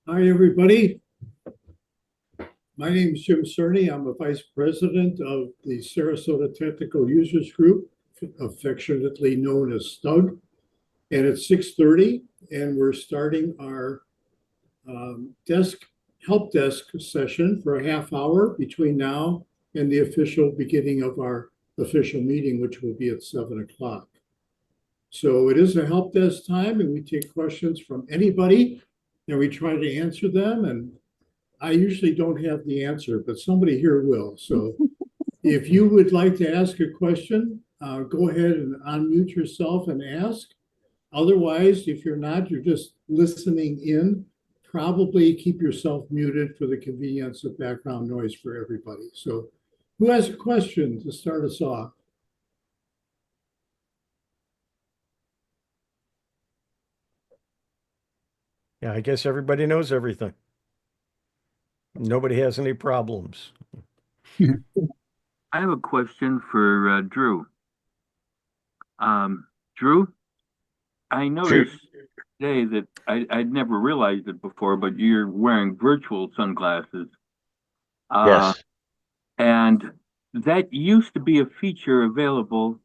Hi, everybody. My name is Jim Cerny. I'm a vice president of the Sarasota Technical Users Group, affectionately known as STUG. And it's 6:30, and we're starting our help desk session for a half hour between now and the official beginning of our official meeting, which will be at 7 o'clock. So it is a help desk time, and we take questions from anybody, and we try to answer them. And I usually don't have the answer, but somebody here will. So if you would like to ask a question, go ahead and unmute yourself and ask. Otherwise, if you're not, you're just listening in, probably keep yourself muted for the convenience of background noise for everybody. So who has a question to start us off? Yeah, I guess everybody knows everything. Nobody has any problems. I have a question for Drew. Drew, I noticed today that I'd never realized it before, but you're wearing virtual sunglasses. Yes. And that used to be a feature available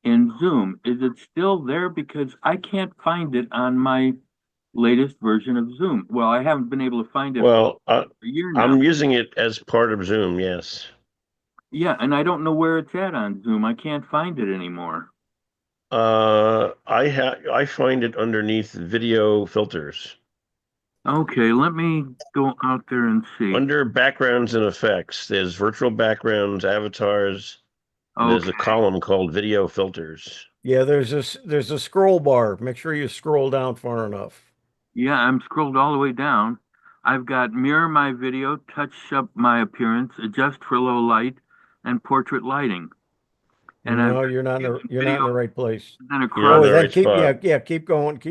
in Zoom. Is it still there? Because I can't find it on my latest version of Zoom. Well, I haven't been able to find it Well, for a year now. I'm using it as part of Zoom. Yes. Yeah, and I don't know where it's at on Zoom. I can't find it anymore. I find it underneath video filters. Okay, let me go out there and see. Under backgrounds and effects, there's virtual backgrounds, avatars, and there's a Okay. column called video filters. Yeah, there's a scroll bar. Make sure you scroll down far enough. Yeah, I'm scrolled all the way down. I've got mirror my video, touch up my appearance, adjust for low light, and portrait lighting. And No, I've you're not in the right place. then You're in across the right keep spot. keep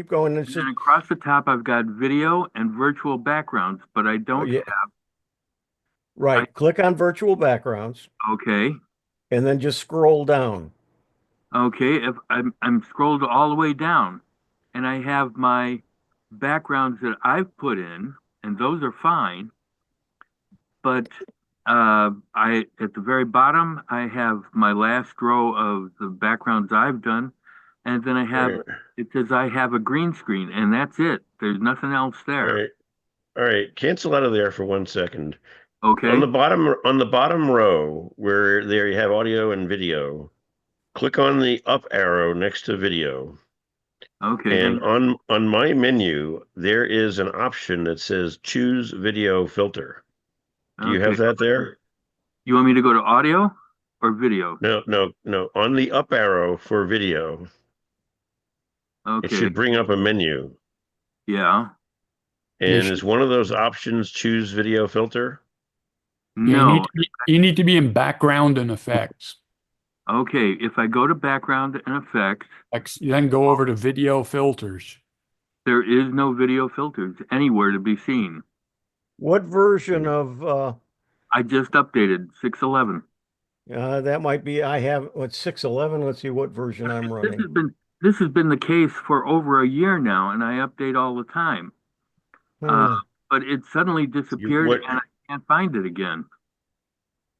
going. It's then just across the top I've got video and virtual backgrounds, but I don't yeah, have I right. Click on virtual backgrounds okay. and then just scroll down. Okay, if I'm scrolled all the way down and I have my backgrounds that I've put in, and those are fine. But I at the very bottom, I have my last row of the backgrounds I've done, and then I All have right. it says I have a green screen, and that's it. There's nothing else All there. right. All right. Cancel out of there for 1 second. Okay, On the bottom row where there you have audio and video, click on the up arrow next to video. okay, And hang on my menu, there is an option that says choose video filter. Do on. you Okay, have that there? you want me to go to audio or video? No. On the up arrow for video, it Okay, should bring up a menu. yeah, And is one of those options choose video filter? Yeah, no. you need to be in background and effects. Okay, if I go to background and effects, Then go over to video filters. there is no video filters anywhere to be seen. What version of I just updated 6.11. that might be I have what's 6.11. Let's see what version I'm running. This has been the case for over a year now, and I update all the time. Hmm. But it suddenly disappeared, What and I can't find it again.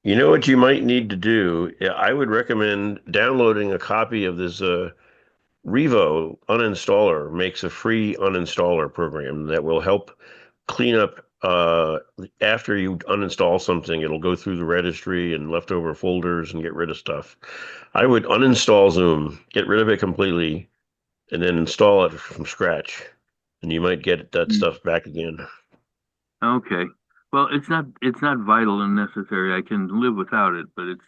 you know what you might need to do? I would recommend downloading a copy of this Revo uninstaller makes a free uninstaller program that will help clean up after you uninstall something. It'll go through the registry and leftover folders and get rid of stuff. I would uninstall Zoom, get rid of it completely, and then install it from scratch, and you might get that stuff back again. Okay. Well, it's not vital and necessary. I can live without it, but it's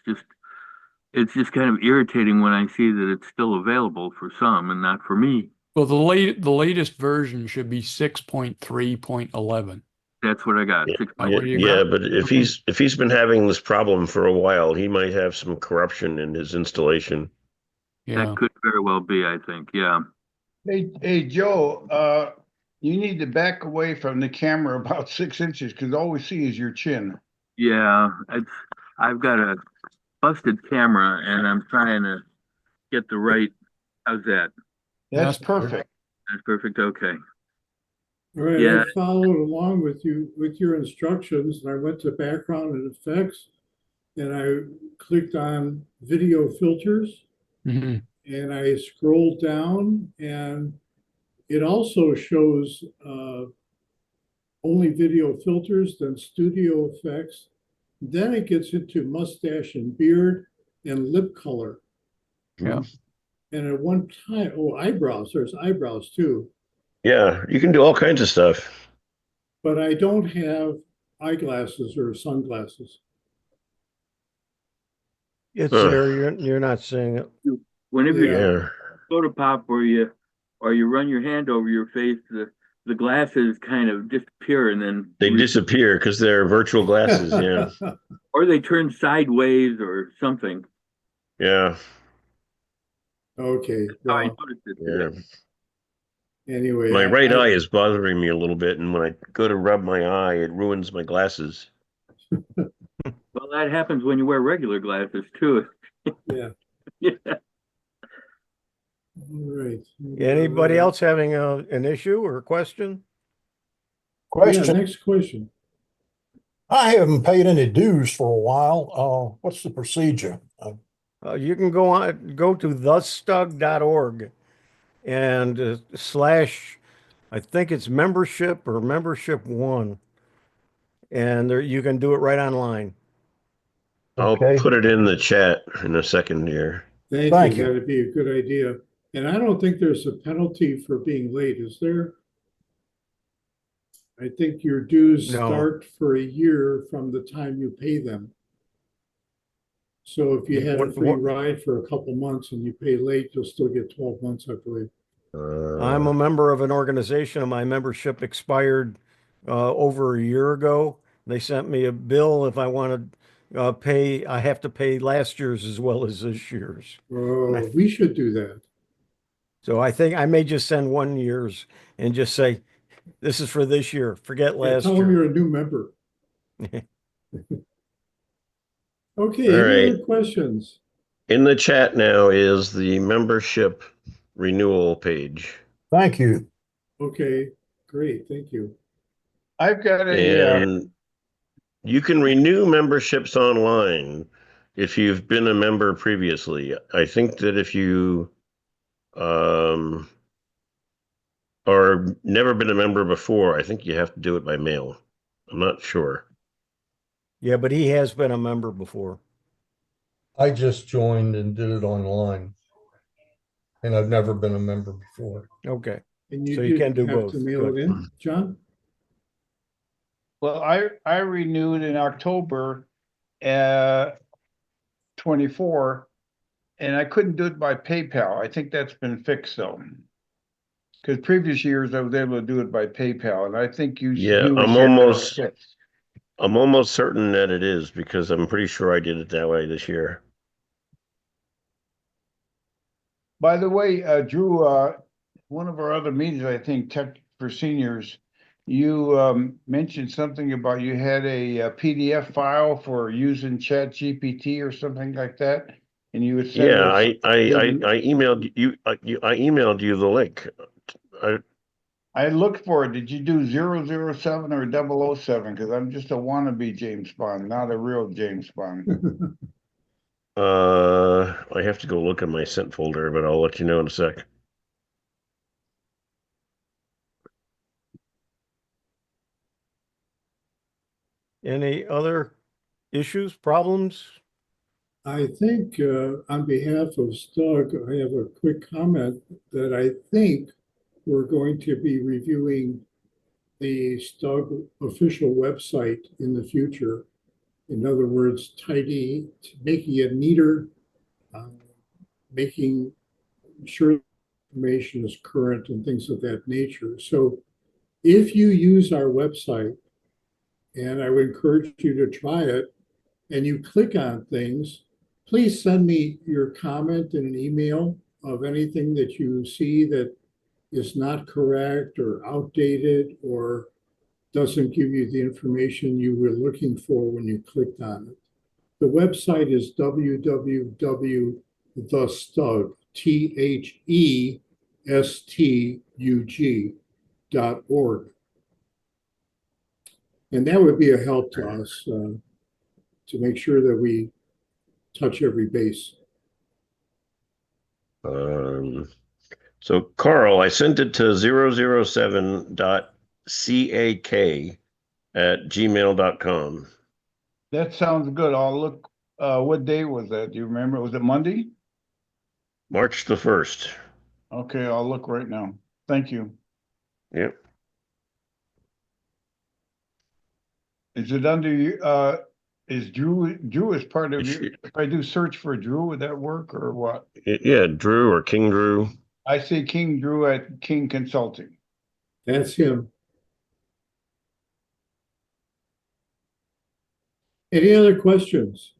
just kind of irritating when I see that it's still available for some and not for me. Well, the latest version should be 6.3.11. That's what I got. Yeah, 6. Where you yeah, got? but if he's been having this problem for a while, he might have some corruption in his installation. Yeah. That could very well be, I think. Yeah. Hey, Joe, you need to back away from the camera about 6 inches because all we see is your chin. Yeah. I've got a busted camera and I'm trying to get the right. How's that? That's That's better. perfect. That's perfect. Okay. All right, Yeah. I followed along with you with your instructions, and I went to background and effects, and I clicked on video filters, Mhm. and I scrolled down, and it also shows only video filters, then studio effects. Then it gets into mustache and beard and lip color. Yeah. And at one time, oh, eyebrows, there's eyebrows too. Yeah, you can do all kinds of stuff. But I don't have eyeglasses or sunglasses. It's Huh. there. You're not seeing it. Whenever you Yeah. Yeah. photo pop or you run your hand over your face, the glasses kind of disappear and then They disappear because they're virtual glasses. Yeah. or they turn sideways or something. Yeah. Okay, Oh, I well, noticed it Yeah. today. anyway, My right eye is bothering me a little bit, and when I go to rub my eye, it ruins my glasses. Well, that happens when you wear regular glasses too. yeah, Yeah. all right. Anybody else having an issue or a question? Yeah, Question, next question. I haven't paid any dues for a while. What's the procedure? You can go to thestug.org and slash, I think it's membership or membership one. And there you can do it right online. I'll Okay. put it in the chat in a second here. Thank Thank you. you. That'd be a good idea. And I don't think there's a penalty for being late, is there? I think your dues No. start for a year from the time you pay them. So if you had a free ride for a couple months and you pay late, you'll still get 12 months, I believe. I'm a member of an organization and my membership expired over a year ago. They sent me a bill if I want to pay, I have to pay last year's as well as this year's. Oh, we should do that. So I think I may just send 1 year's and just say, this is for this year. Forget Yeah, last tell them year. you're a new member. Okay, All any right. other questions? In the chat now is the membership renewal page. Thank you. Okay, great, thank you. I've got And you can renew memberships online if you've been a member previously. I think that if you or never been a member before, I think you have to do it by mail. I'm not sure. Yeah, but he has been a member before. I just joined and did it online. And I've never been a member before. Okay. And you So you can didn't do have both. to mail it Good. in, John? Well, I renewed in October 24, and I couldn't do it by PayPal. I think that's been fixed though. Because previous years I was able to do it by PayPal, and I think you Yeah, was I'm here that almost- was fixed. I'm almost certain that it is because I'm pretty sure I did it that way this year. By the way, Drew, one of our other meetings, I think, Tech for Seniors, you mentioned something about you had a PDF file for using Chat GPT or something like that, and you would send Yeah, us. I emailed you. I emailed you the link. I looked for it. Did you do 007 or 007? Because I'm just a wannabe James Bond, not a real James Bond. I have to go look in my sent folder, but I'll let you know in a sec. Any other issues, problems? I think on behalf of STUG, I have a quick comment that I think we're going to be reviewing the STUG official website in the future. In other words, making it neater, making sure information is current and things of that nature. So if you use our website, and I would encourage you to try it, and you click on things, please send me your comment in an email of anything that you see that is not correct or outdated or doesn't give you the information you were looking for when you clicked on it. The website is www.thestug.org. And that would be a help to us to make sure that we touch every base. So Carl, I sent it to 007.cak@gmail.com. That sounds good. I'll look, what day was that? Do you remember? Was it Monday? March the 1st. Okay, I'll look right now. Thank you. Yep. Is it under you, is Drew is part of It your, should- if I do search for Drew, would that work or what? Yeah, Drew or King Drew. I see King Drew at King Consulting. That's him. Any other questions?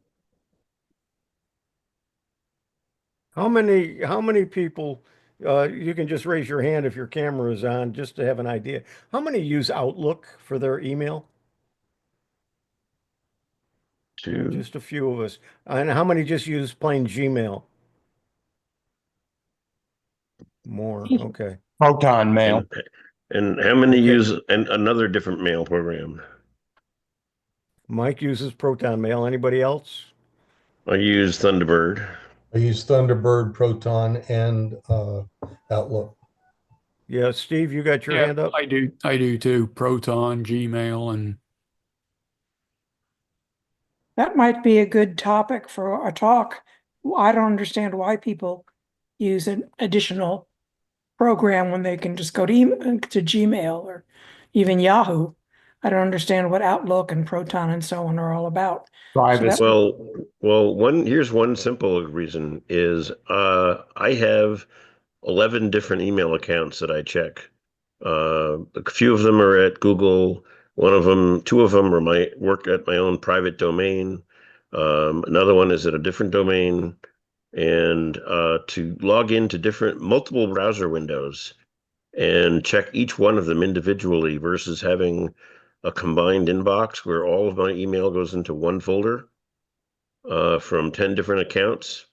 How many people, you can just raise your hand if your camera is on, just to have an idea. How many use Outlook for their email? Two. Just a few of us. And how many just use plain Gmail? More, okay. Proton mail. And how many Okay. use another different mail program? Mike uses Proton Mail. Anybody else? I use Thunderbird. I use Thunderbird, Proton, and Outlook. Yeah, Steve, you got your Yeah, hand up? I do too. Proton, Gmail, and That might be a good topic for a talk. I don't understand why people use an additional program when they can just go to Gmail or even Yahoo. I don't understand what Outlook and Proton and so on are all about. Privacy. Well, here's one simple reason is I have 11 different email accounts that I check. A few of them are at Google. Two of them are work at my own private domain. Another one is at a different domain. And to log into multiple browser windows and check each one of them individually versus having a combined inbox where all of my email goes into one folder from 10 different accounts,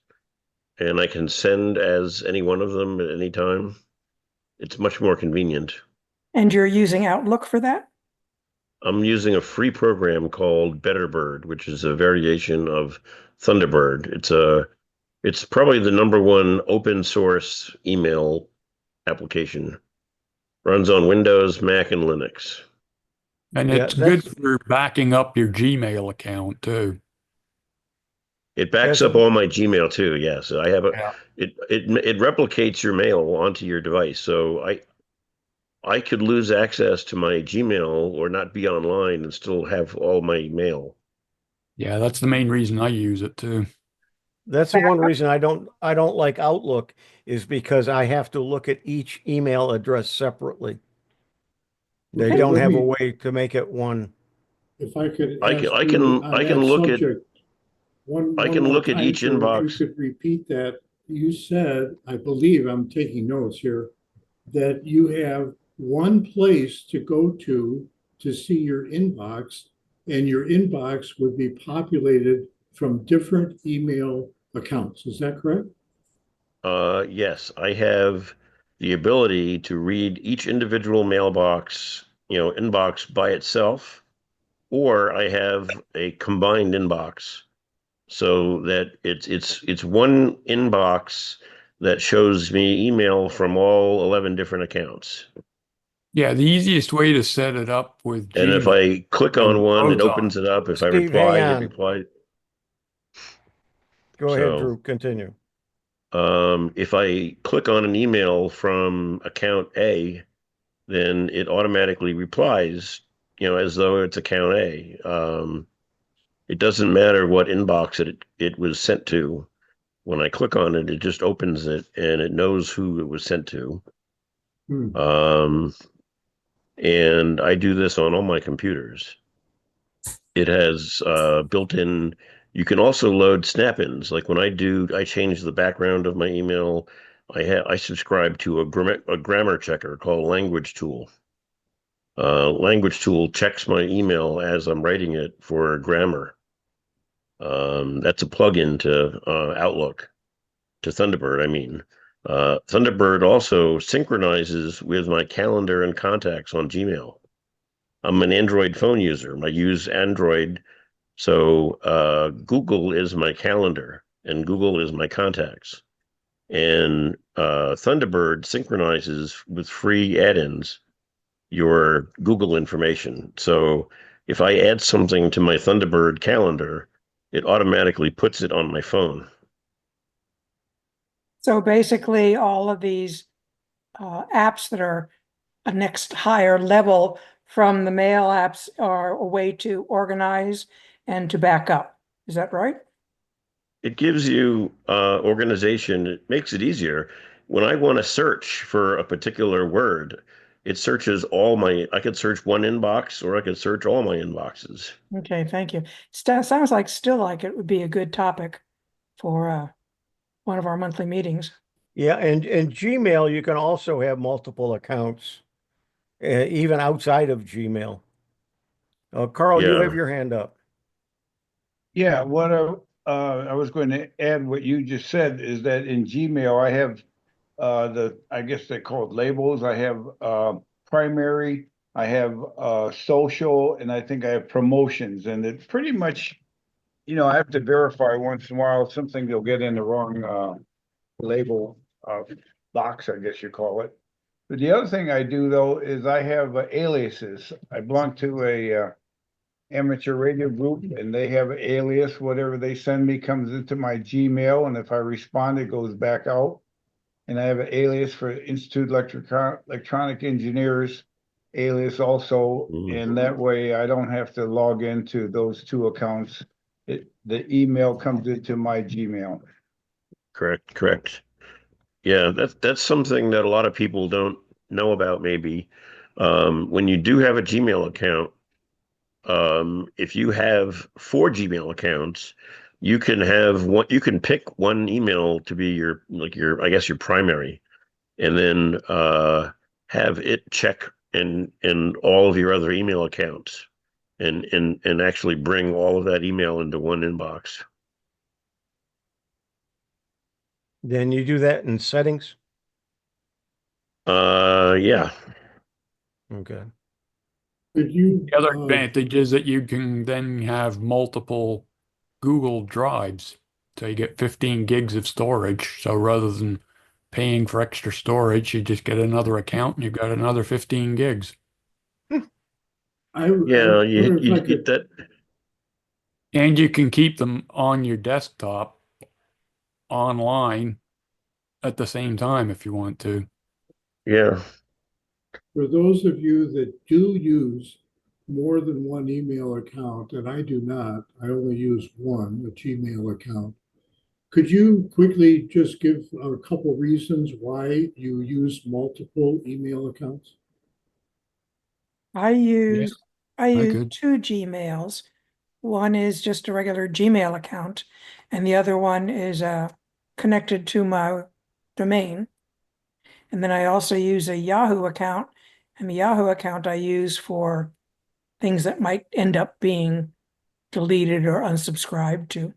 and I can send as any one of them at any time. It's much more convenient. And you're using Outlook for that? I'm using a free program called Betterbird, which is a variation of Thunderbird. It's probably the #1 open source email application. Runs on Windows, Mac, and Linux. Yeah, it's good for backing up your Gmail account too. It backs up all my Gmail too. Yes, I have it replicates your mail onto your device. So I could lose access to my Gmail or not be online and still have all my mail. Yeah, that's the main reason I use it too. That's the one reason I don't like Outlook is because I have to look at each email address separately. They Okay, don't let have a me- way to make it one. If I could I ask can you on I can that look at subject, one I can more look at time, each sir, if inbox. you could repeat that. You said, I believe I'm taking notes here, that you have one place to go to see your inbox, and your inbox would be populated from different email accounts. Is that correct? Yes, I have the ability to read each individual mailbox, inbox by itself, or I have a combined inbox so that it's one inbox that shows me email from all 11 different accounts. Yeah, the easiest way to set it up with And if Gmail I click on and one, it Proton. opens it up. If I Steve, reply, hang it on. replies. Go ahead, So- Drew. Continue. If I click on an email from account A, then it automatically replies, as though it's account A. It doesn't matter what inbox it was sent to. When I click on it, it just opens it and it knows who it was sent to. Hmm. And I do this on all my computers. It has built-in. You can also load snap-ins. Like when I change the background of my email. I subscribe to a grammar checker called Language Tool. Language Tool checks my email as I'm writing it for grammar. That's a plugin to Outlook, to Thunderbird. I mean, Thunderbird also synchronizes with my calendar and contacts on Gmail. I'm an Android phone user. I use Android. So Google is my calendar and Google is my contacts. And Thunderbird synchronizes with free add-ins your Google information. So if I add something to my Thunderbird calendar, it automatically puts it on my phone. So basically, all of these apps that are a next higher level from the mail apps are a way to organize and to back up. Is that right? It gives you organization. It makes it easier. When I want to search for a particular word, it searches I could search one inbox or I could search all my inboxes. Okay, thank you. Sounds like still like it would be a good topic for one of our monthly meetings. Yeah, and in Gmail, you can also have multiple accounts, even outside of Gmail. Carl, you have Yeah. your hand up. Yeah, what I was going to add what you just said is that in Gmail, I have I guess they call it labels. I have primary, I have social, and I think I have promotions. And it pretty much, I have to verify once in a while something they'll get in the wrong label box, I guess you call it. But the other thing I do though is I have aliases. I belong to a amateur radio group and they have an alias. Whatever they send me comes into my Gmail, and if I respond, it goes back out. And I have an alias for Institute Electronic Engineers alias also, and that way I don't have to log into those two accounts. The email comes into my Gmail. Correct. Yeah, that's something that a lot of people don't know about maybe. When you do have a Gmail account, if you have 4 Gmail accounts, you can pick one email to be I guess your primary, and then have it check in all of your other email accounts and actually bring all of that email into one inbox. Then you do that in settings. Yeah. Okay. Could you, The other advantage is that you can then have multiple Google Drives. So you get 15 gigs of storage. So rather than paying for extra storage, you just get another account and you've got another 15 gigs. I Yeah, wonder if I you could, that And you can keep them on your desktop online at the same time if you want to. yeah. for those of you that do use more than one email account, and I do not, I only use one, a Gmail account. Could you quickly just give a couple reasons why you use multiple email accounts? I Yeah, use I I use could. 2 Gmails. One is just a regular Gmail account, and the other one is connected to my domain. And then I also use a Yahoo account, and the Yahoo account I use for things that might end up being deleted or unsubscribed to.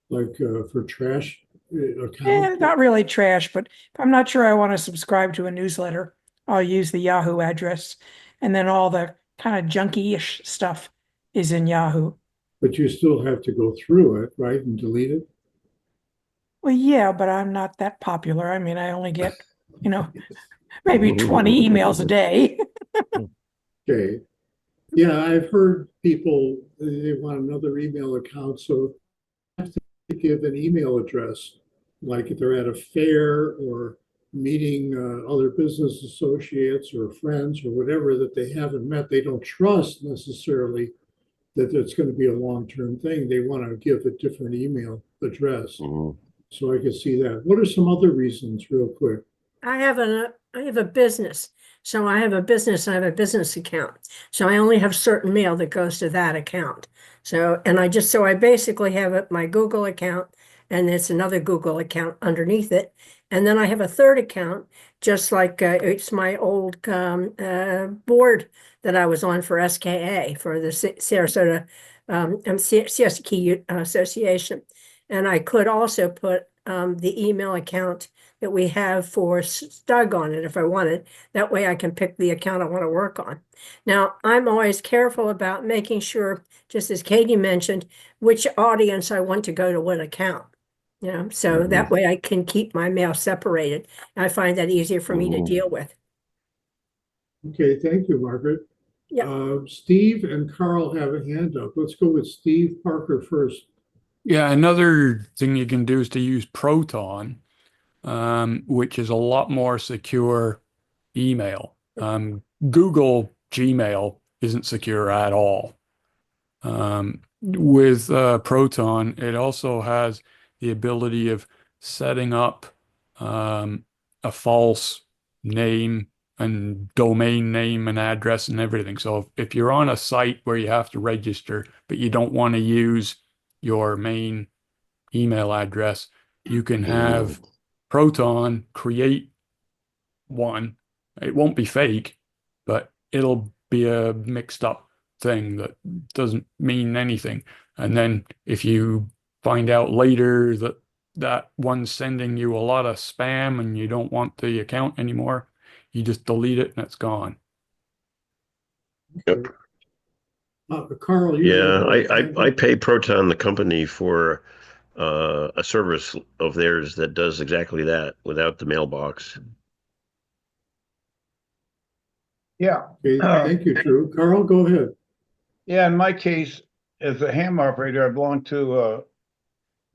Like for trash Eh, account? not really trash, but if I'm not sure I want to subscribe to a newsletter, I'll use the Yahoo address. And then all the kind of junky-ish stuff is in Yahoo. But you still have to go through it, right, and delete it? Well, yeah, but I'm not that popular. I mean, I only get, maybe 20 emails a day. Okay. Yeah, I've heard people, they want another email account, so they have to give an email address, like if they're at a fair or meeting other business associates or friends or whatever that they haven't met, they don't trust necessarily that it's going to be a long-term thing. They want to give a different email address. So I can see that. What are some other reasons, real quick? I have a business. So I have a business, I have a business account. So I only have certain mail that goes to that account. So, and I basically have my Google account and it's another Google account underneath it. And then I have a third account, just like it's my old board that I was on for SKA, for the Sarasota CSK Association. And I could also put the email account that we have for STUG on it if I want it. That way I can pick the account I want to work on. Now, I'm always careful about making sure, just as Katie mentioned, which audience I want to go to what account. You know, so that way I can keep my mail separated. I find that easier for me to deal with. Okay, thank you, Margaret. Yeah. Steve and Carl have a hand up. Let's go with Steve Parker first. Yeah, another thing you can do is to use Proton, which is a lot more secure email. Google Gmail isn't secure at all. With Proton, it also has the ability of setting up a false name and domain name and address and everything. So if you're on a site where you have to register, but you don't want to use your main email address, you can have Proton create one. It won't be fake, but it'll be a mixed up thing that doesn't mean anything. And then if you find out later that that one's sending you a lot of spam and you don't want the account anymore, you just delete it and it's gone. Yep. Carl, you Yeah, have I pay Proton, the company, for a service of theirs that does exactly that without the mailbox. Yeah. Okay, thank you, Drew. Carl, go ahead. Yeah, in my case, as a ham operator, I belong to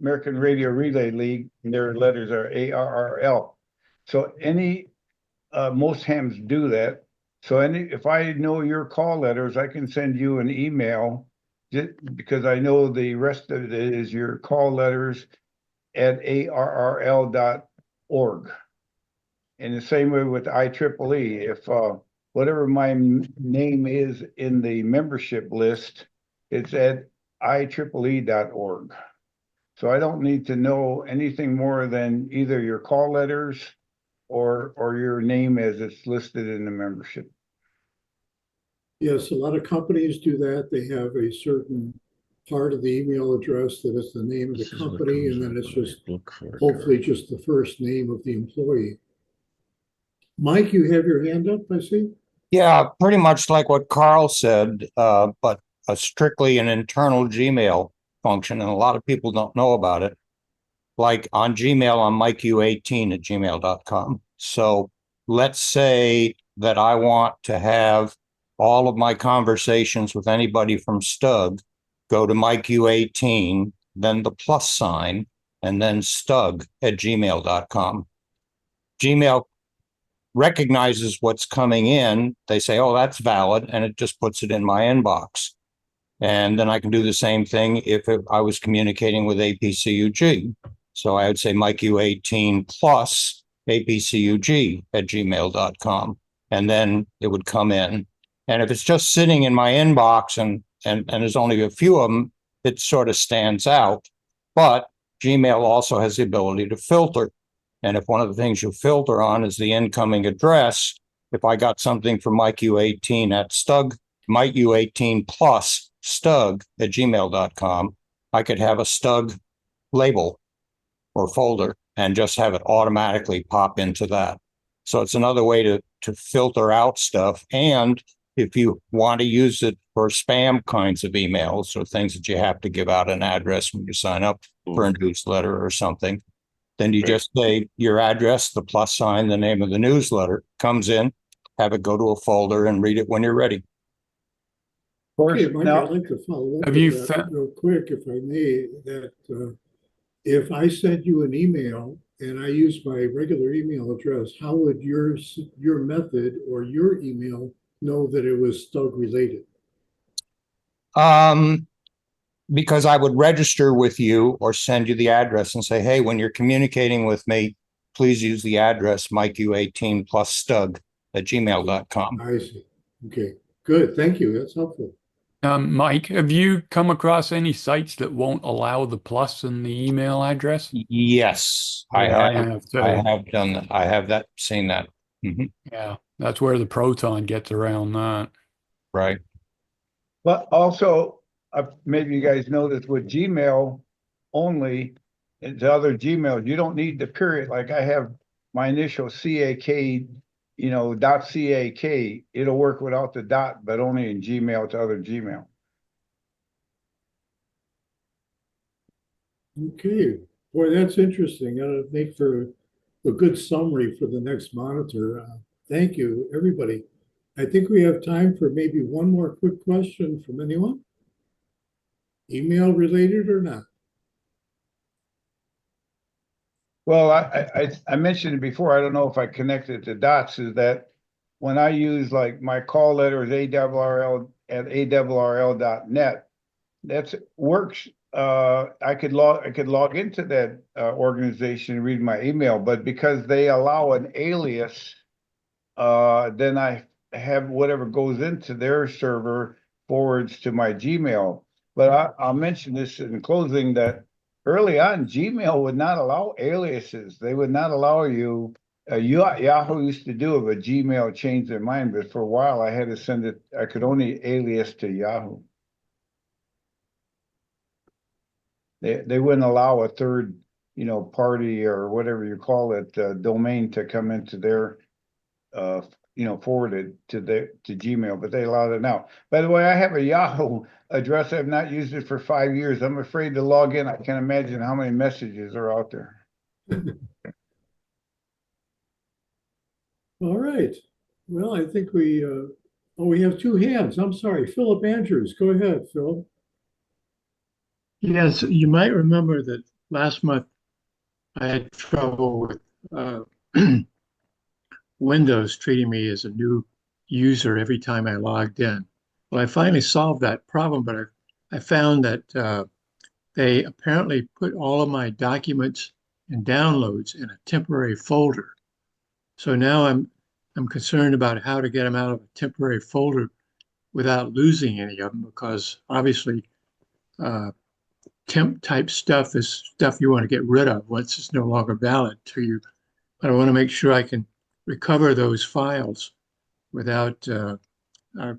American Radio Relay League, and their letters are ARRL. So most hams do that. So if I know your call letters, I can send you an email just because I know the rest of it is your call letters at arrl.org. And the same way with IEEE, if whatever my name is in the membership list, it's at IEEE.org. So I don't need to know anything more than either your call letters or your name as it's listed in the membership. Yes, a lot of companies do that. They have a certain part of the email address that is the name of the company, and then it's just hopefully just the first name of the employee. Mike, you have your hand up, I see. Yeah, pretty much like what Carl said, but strictly an internal Gmail function, and a lot of people don't know about it. Like on Gmail, I'm mikeu18@gmail.com. So let's say that I want to have all of my conversations with anybody from STUG go to mikeu18, then the plus sign, and then stug@gmail.com. Gmail recognizes what's coming in. They say, oh, that's valid, and it just puts it in my inbox. And then I can do the same thing if I was communicating with APCUG. So I would say mikeu18 plus apcug@gmail.com, and then it would come in. And if it's just sitting in my inbox and there's only a few of them, it sort of stands out. But Gmail also has the ability to filter. And if one of the things you filter on is the incoming address, if I got something from mikeu18 at stug, mikeu18 plus stug@gmail.com, I could have a stug label or folder and just have it automatically pop into that. So it's another way to filter out stuff. And if you want to use it for spam kinds of emails or things that you have to give out an address when you sign up for a newsletter or something, then you just say your address, the plus sign, the name of the newsletter, comes in, have it go to a folder and read it when you're ready. Okay, Mike, I'd like to follow up Have with you that real quick, if I may, that if I send you an email and I use my regular email address, how would your method or your email know that it was STUG related? Because I would register with you or send you the address and say, hey, when you're communicating with me, please use the address mikeu18 plus stug@gmail.com. I see. Okay, good. Thank you. That's helpful. Mike, have you come across any sites that won't allow the plus in the email address? Yes, Yeah, I have too. I have done that. I have seen that. Yeah, that's where the Proton gets around that. Right. But also, maybe you guys know this with Gmail only, and the other Gmail, you don't need the period. Like I have my initial CAK, .CAK, it'll work without the dot, but only in Gmail to other Gmail. Okay, boy, that's interesting. That'll make for a good summary for the next monitor. Thank you, everybody. I think we have time for maybe one more quick question from anyone. Email related or not? Well, I mentioned it before. I don't know if I connected the dots. Is that when I use like my call letter is ARRL@ARRL.net, that's works. I could log into that organization and read my email, but because they allow an alias, then I have whatever goes into their server forwards to my Gmail. But I'll mention this in closing that early on, Gmail would not allow aliases. They would not allow you. Yahoo used to do it, but Gmail changed their mind. But for a while, I had to send it. I could only alias to Yahoo. They wouldn't allow a third, party or whatever you call it, domain to come into their, forwarded to Gmail, but they allowed it now. By the way, I have a Yahoo address. I've not used it for 5 years. I'm afraid to log in. I can't imagine how many messages are out there. All right. Well, I think we have two hands. I'm sorry. Philip Andrews, go ahead, Phil. Yes, you might remember that last month I had trouble with Windows treating me as a new user every time I logged in. Well, I finally solved that problem, but I found that they apparently put all of my documents and downloads in a temporary folder. So now I'm concerned about how to get them out of a temporary folder without losing any of them, because obviously temp type stuff is stuff you want to get rid of once it's no longer valid to you. But I want to make sure I can recover those files without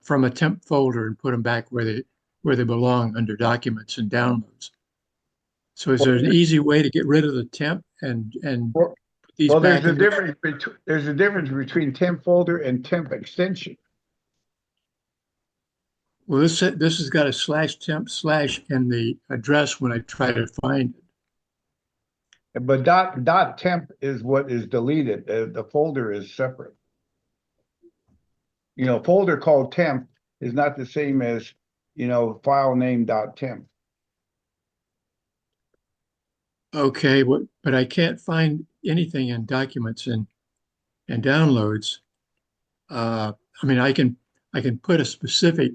from a temp folder and put them back where they belong under documents and downloads. So is there an easy way to get rid of the temp and put these back? There's a difference between temp folder and temp extension. Well, this has got a /temp/ in the address when I try to find it. But .temp is what is deleted. The folder is separate. Folder called temp is not the same as, file name .temp. Okay, but I can't find anything in documents and downloads. I mean, I can put a specific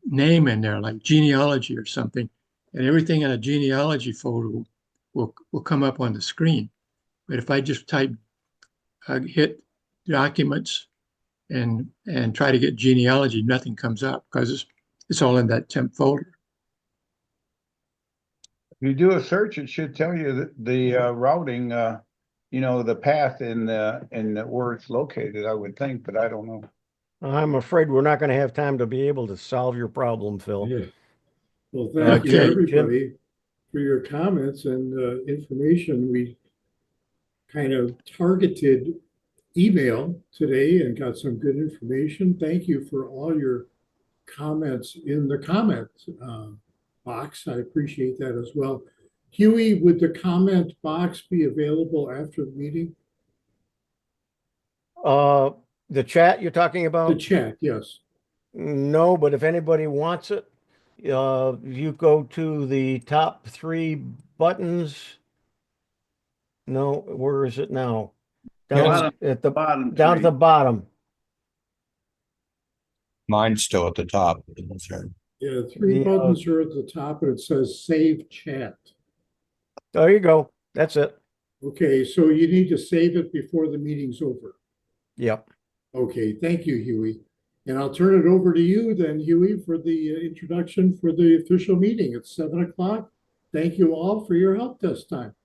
name in there, like genealogy or something, and everything in a genealogy folder will come up on the screen. But if I just hit documents and try to get genealogy, nothing comes up because it's all in that temp folder. If you do a search, it should tell you the routing, the path and where it's located, I would think, but I don't know. I'm afraid we're not going to have time to be able to solve your problem, Phil. Yeah. Well, thank you, Jim? everybody, for your comments and information. We kind of targeted email today and got some good information. Thank you for all your comments in the comments box. I appreciate that as well. Huey, would the comment box be available after the meeting? The chat you're talking about? The chat, yes. No, but if anybody wants it, you go to the top 3 buttons. No, where is it now? Down at the bottom. Down at the bottom. Mine's still at the top. Yeah, 3 buttons are at the top and it says save chat. There you go. That's it. Okay, so you need to save it before the meeting's over. Yep. Okay, thank you, Huey. And I'll turn it over to you then, Huey, for the introduction for the official meeting at 7 o'clock. Thank you all for your help this time.